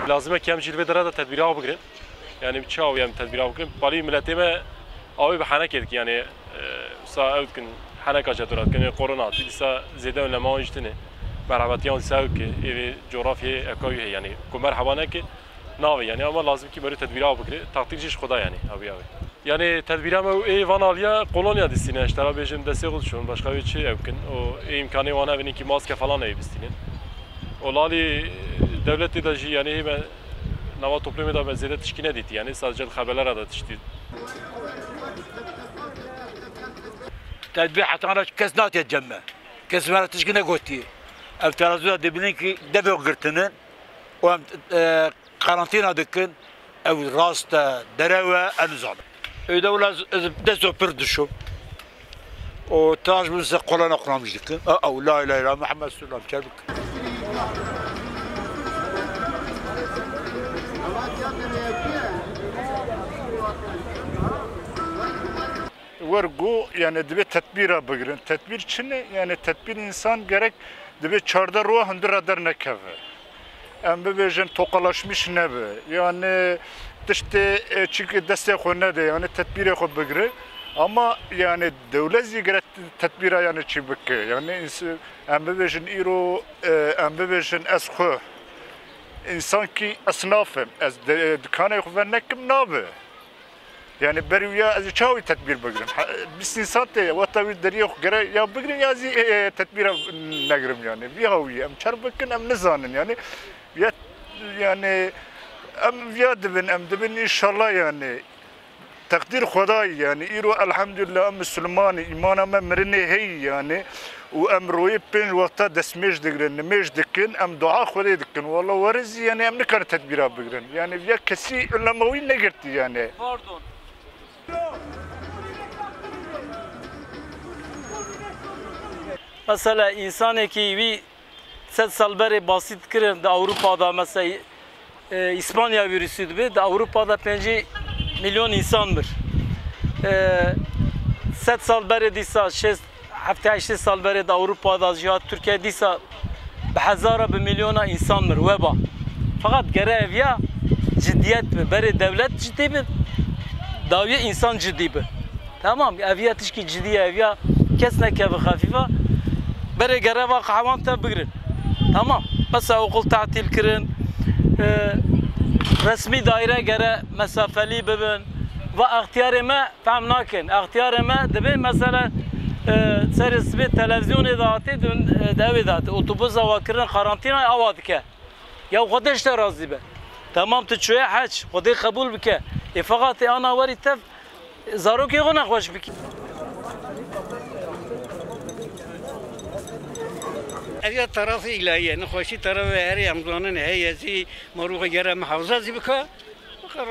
لازمه که هم جلوه داره تدبیرها بگیرن یعنی چاوی هم تدبیرها بگیرن بالی ملتی ما آوی به حنک کرد یعنی سا اوت کن حنک اجترات کنه کرونا دیسا زیاده و لما اجتنه مرحبتیان ساو که ای جغرافی اکایی یعنی کو مرحبا نه که ناوی یعنی اما لازم که برای تدبیرها بگیره تاکتیکش خدا یعنی آبی yani tedbirem o van alya kolonya distine işte ara bejim dese oluşun başka bir şey mümkün o imkanı var evin ki maske falan eybistinin o lali devleti de yani ben nava toplumu da bezede tişkine dit yani sadece haberler da tişti tedbir hatta kes nat yetcemme kes mera tişkine gotti ev terazüda dibinin ki deve gırtının o karantina dükün ev rasta dereve enuzal öyle ولا دسو بردشو وتاج من قولنا قرام جدك او لا اله الا محمد رسول الله كلبك ورگو yani دبی تدبیر بگیرن تدبیر چنه yani تدبیر insan gerek دبی چارده رو هندر ادر نکوه ام ببیجن توقlaşmış ne be yani işte çünkü destek konuda yani tedbiri koy bugre ama yani devlet zigret tedbira yani çibuk yani ambivejin iro ambivejin esxo insan ki esnafım az dükkanı koyvernekim nabe yani beriya az çavi tedbir bugre biz insan te vatavi deriyo gere ya bugre yazi tedbira negrim yani bir havi am çarbakin am nezanin yani yani ام دبن ان شاء الله يعني تقدير خداي يعني ايرو الحمد لله ام مسلمان ايمان ام مرني هي يعني وام روي بين وقت دسمش دغرن مش دكن ام دعاء خداي دكن والله ورز يعني ام نكر تدبيرات بغرن يعني يا كسي لموي نغرت يعني pardon mesela insan ki bir set salbere basit kirin de Avrupa'da mesela İspanya virüsü gibi de Avrupa'da 5 milyon insandır. 7 sal beri disa 7 sal beri de Avrupa'da cihat Türkiye disa behazara bir milyona insandır veba. Fakat görev ya ciddiyet mi? Beri devlet ciddi mi? Daviye insan ciddi mi? Tamam. Evya tişki ciddi evya kesne kevi hafife. Beri görev kahvan tabirin. Tamam. Mesela okul tatil kirin. resmi daire göre mesafeli bibin ve ihtiyarıma fهم nakin ihtiyarıma debi mesela servis televizyon idaati davet otobüs avakirin karantina avadike ya خودش راضی به تمام تشويه حج خودی قبول بکه فقط انا وری تف زاروکی غو نخوش بکی اگر طرف الهیه نخوشی طرف هری امزانن هیزی مروق جرا محافظه زی بکه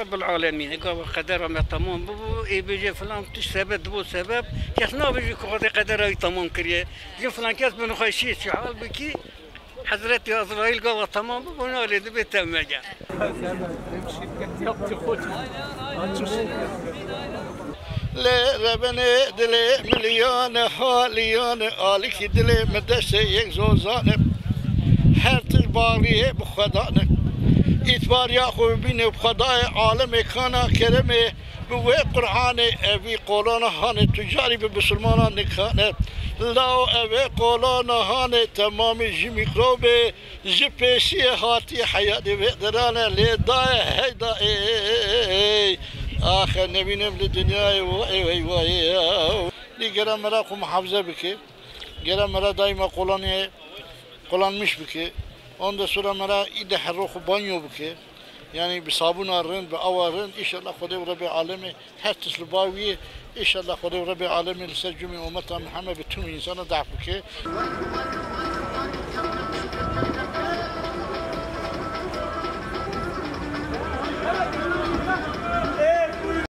رب العالمین قال قدر ما تمام بو ای بيجي فلان تش سبب بو سبب كيف نو بيجي قدر قدر تمام كريه جي فلان كاس بنخوشي شعال بكي حضرت إسرائيل قال تمام بقولنا لي دبي تمجا. لا ربنا دلي مليون حاليون عليك دلي مدرسة يكزوزان هرتش باري بخدانه إتبار يأخذ بينه بخداء عالم كان كرمه بوي قرآن أبي قولنا هان تجاري بمسلمان نكانه لا أبي قولنا هان تمام جميكروبه جبسي هاتي حياة بدرانا لداء هيدا آخر نبينا بالدنيا وي وي وي لي جرى مراكم محافظة بك جرى مرا دايما قولان مش بك ondan sonra mera ide herroku banyo bike yani bir sabun arın bir avarın inşallah Kudu Rabbi alemi her tisli baviye inşallah Kudu Rabbi alemi lisecumi ummeta Muhammed bütün insana da'f bike